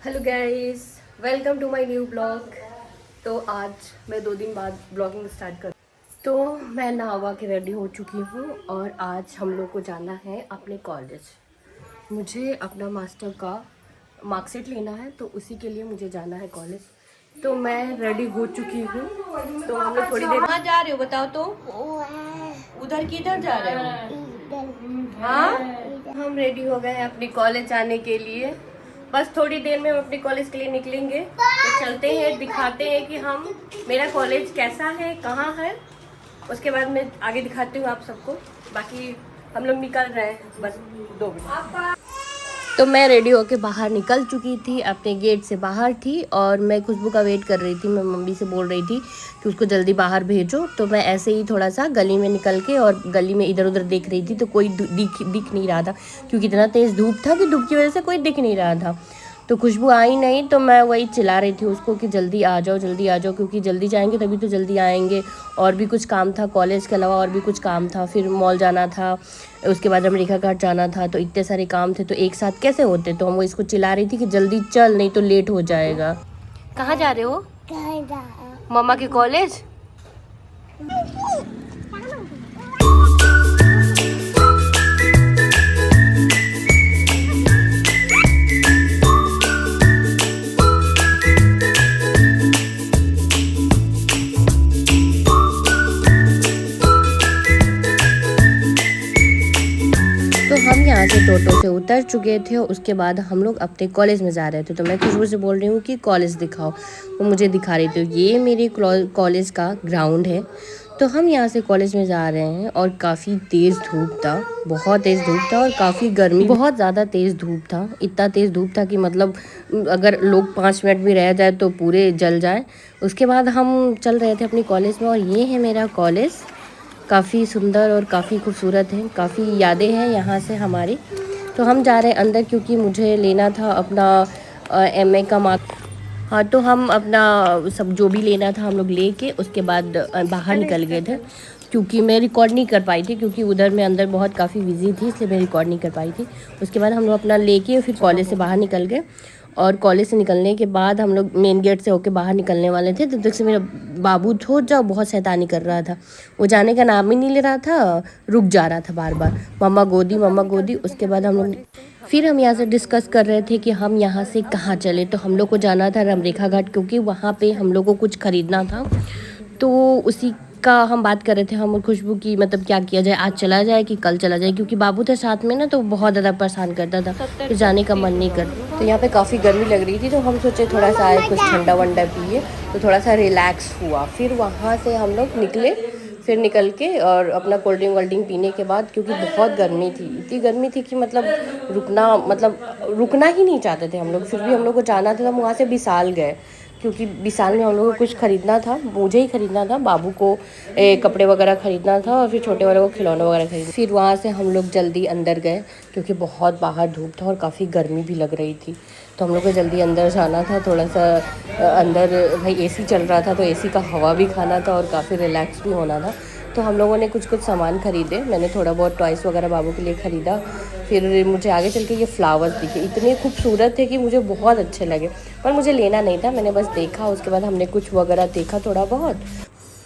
Hello guys, welcome to my new blog. तो आज मैं 2 दिन बाद ब्लॉगिंग स्टार्ट कर। तो मैं नहावा के रेडी हो चुकी हूँ और आज हम लोग को जाना है अपने कॉलेज। मुझे अपना मास्टर का मार्कशीट लेना है, तो उसी के लिए मुझे जाना है कॉलेज। तो मैं रेडी हो चुकी हूँ। तो हम लोग थोड़ी देर। कहाँ जा रहे हो बताओ तो? उधर किधर जा रहे हो? हाँ, हम रेडी हो गए हैं अपने कॉलेज जाने के लिए। बस थोड़ी देर में हम अपने कॉलेज के लिए निकलेंगे। तो चलते हैं, दिखाते हैं कि हम मेरा कॉलेज कैसा है, कहाँ है। उसके बाद मैं आगे दिखाती हूँ आप सबको। बाकी हम लोग निकल रहे हैं, बस 2 मिनट। तो मैं रेडी होके बाहर निकल चुकी थी, अपने गेट से बाहर थी और मैं खुशबू का वेट कर रही थी। मैं मम्मी से बोल रही थी कि उसको जल्दी बाहर भेजो। तो मैं ऐसे ही थोड़ा सा गली में निकल के और गली में इधर उधर देख रही थी, तो कोई दिख नहीं रहा था, क्योंकि इतना तेज़ धूप था कि धूप की वजह से कोई दिख नहीं रहा था। तो खुशबू आई नहीं, तो मैं वही चिल्ला रही थी उसको कि जल्दी आ जाओ, जल्दी आ जाओ, क्योंकि जल्दी जाएंगे तभी तो जल्दी आएंगे। और भी कुछ काम था कॉलेज के अलावा, और भी कुछ काम था, फिर मॉल जाना था, उसके बाद अमेरिका घाट जाना था। तो इतने सारे काम थे, तो एक साथ कैसे होते। तो हम वो इसको चिल्ला रही थी कि जल्दी चल, नहीं तो लेट हो जाएगा। कहाँ जा रहे हो? मम्मा के कॉलेज। तो हम यहाँ से टोटो से उतर चुके थे, उसके बाद हम लोग अपने कॉलेज में जा रहे थे। तो मैं खुशबू से बोल रही हूँ कि कॉलेज दिखाओ। वो मुझे दिखा रही थी। ये मेरे कॉलेज का ग्राउंड है। तो हम यहाँ से कॉलेज में जा रहे हैं और काफ़ी तेज़ धूप था, बहुत तेज़ धूप था और काफ़ी गर्मी, बहुत ज़्यादा तेज़ धूप था। इतना तेज़ धूप था कि मतलब अगर लोग 5 मिनट भी रह जाए तो पूरे जल जाए। उसके बाद हम चल रहे थे अपनी कॉलेज में, और ये है मेरा कॉलेज। काफ़ी सुंदर और काफ़ी खूबसूरत है, काफ़ी यादें हैं यहाँ से हमारी। तो हम जा रहे हैं अंदर, क्योंकि मुझे लेना था अपना एमए का मार्क। हाँ, तो हम अपना सब जो भी लेना था हम लोग लेके उसके बाद बाहर निकल गए थे, क्योंकि मैं रिकॉर्ड नहीं कर पाई थी, क्योंकि उधर मैं अंदर बहुत काफ़ी बिजी थी, इसलिए मैं रिकॉर्ड नहीं कर पाई थी। उसके बाद हम लोग अपना लेके फिर कॉलेज से बाहर निकल गए। और कॉलेज से निकलने के बाद हम लोग मेन गेट से होके बाहर निकलने वाले थे, तब तक से मेरा बाबू छोड़ जाओ बहुत शैतानी कर रहा था। वो जाने का नाम ही नहीं ले रहा था, रुक जा रहा था बार बार, मम्मा गोदी मम्मा गोदी। उसके बाद फिर हम यहाँ से डिस्कस कर रहे थे कि हम यहाँ से कहाँ चले। तो हम लोग को जाना था रमरेखा घाट, क्योंकि वहाँ पे हम लोग को कुछ ख़रीदना था। तो उसी का हम बात कर रहे थे, हम और खुशबू की, मतलब क्या किया जाए, आज चला जाए कि कल चला जाए, क्योंकि बाबू था साथ में ना, तो बहुत ज़्यादा परेशान करता था, तो जाने का मन नहीं करता। तो यहाँ पे काफ़ी गर्मी लग रही थी, तो हम सोचे थोड़ा सा आए, कुछ ठंडा वंडा पिए, तो थोड़ा सा रिलैक्स हुआ। फिर वहाँ से हम लोग निकले, फिर निकल के और अपना कोल्ड ड्रिंक वोल्ड ड्रिंक पीने के बाद, क्योंकि बहुत गर्मी थी, इतनी गर्मी थी कि मतलब रुकना ही नहीं चाहते थे हम लोग। फिर भी हम लोग को जाना था, तो हम वहाँ से विशाल गए, क्योंकि विशाल में हम लोगों को कुछ ख़रीदना था, मुझे ही ख़रीदना था, बाबू को कपड़े वगैरह ख़रीदना था, और फिर छोटे वाले को खिलौने वगैरह खरीदना। फिर वहाँ से हम लोग जल्दी अंदर गए, क्योंकि बहुत बाहर धूप था और काफ़ी गर्मी भी लग रही थी। तो हम लोग को जल्दी अंदर जाना था, थोड़ा सा अंदर भाई एसी चल रहा था, तो एसी का हवा भी खाना था और काफ़ी रिलैक्स भी होना था। तो हम लोगों ने कुछ सामान ख़रीदे, मैंने थोड़ा बहुत टॉयस वगैरह बाबू के लिए ख़रीदा। फिर मुझे आगे चल के ये फ्लावर्स दिखे, इतने खूबसूरत थे कि मुझे बहुत अच्छे लगे, पर मुझे लेना नहीं था, मैंने बस देखा। उसके बाद हमने कुछ वगैरह देखा थोड़ा बहुत।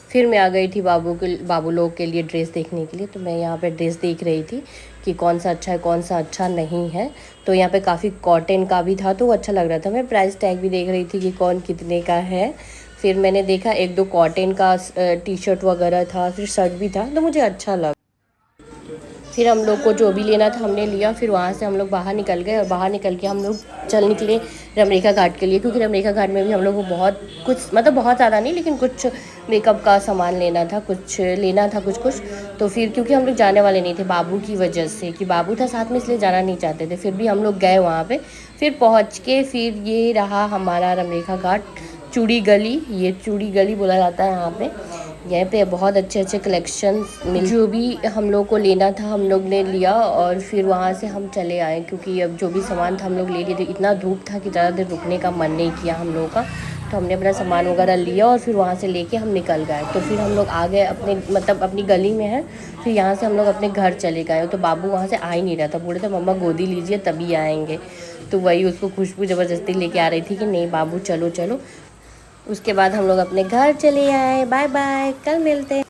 फिर मैं आ गई थी बाबू लोग के लिए ड्रेस देखने के लिए। तो मैं यहाँ पे ड्रेस देख रही थी कि कौन सा अच्छा है कौन सा अच्छा नहीं है। तो यहाँ पे काफ़ी कॉटन का भी था, तो वो अच्छा लग रहा था। मैं प्राइस टैग भी देख रही थी कि कौन कितने का है। फिर मैंने देखा 1-2 कॉटन का टी शर्ट वगैरह था, फिर शर्ट भी था, तो मुझे अच्छा लगा। फिर हम लोग को जो भी लेना था हमने लिया। फिर वहाँ से हम लोग बाहर निकल गए, और बाहर निकल के हम लोग चल निकले रमरेखा घाट के लिए, क्योंकि रमरेखा घाट में भी हम लोग को बहुत कुछ, मतलब बहुत ज़्यादा नहीं, लेकिन कुछ मेकअप का सामान लेना था, कुछ लेना था कुछ। तो फिर क्योंकि हम लोग जाने वाले नहीं थे बाबू की वजह से, कि बाबू था साथ में, इसलिए जाना नहीं चाहते थे। फिर भी हम लोग गए वहाँ पर। फिर पहुँच के फिर ये रहा हमारा रमरेखा घाट, चूड़ी गली, ये चूड़ी गली बोला जाता है यहाँ पे। यहाँ पे बहुत अच्छे अच्छे कलेक्शन जो भी हम लोग को लेना था हम लोग ने लिया, और फिर वहाँ से हम चले आए, क्योंकि अब जो भी सामान था हम लोग ले लिए थे। इतना धूप था कि ज़्यादा देर रुकने का मन नहीं किया हम लोगों का। तो हमने अपना सामान वगैरह लिया और फिर वहाँ से लेके हम निकल गए। तो फिर हम लोग आ गए अपने, मतलब अपनी गली में है। फिर यहाँ से हम लोग अपने घर चले गए। तो बाबू वहाँ से आ ही नहीं रहा था, बोल रहे थे मम्मा गोदी लीजिए तभी आएंगे। तो वही उसको खुशबू ज़बरदस्ती लेके आ रही थी कि नहीं बाबू चलो चलो। उसके बाद हम लोग अपने घर चले आए। बाय बाय, कल मिलते हैं।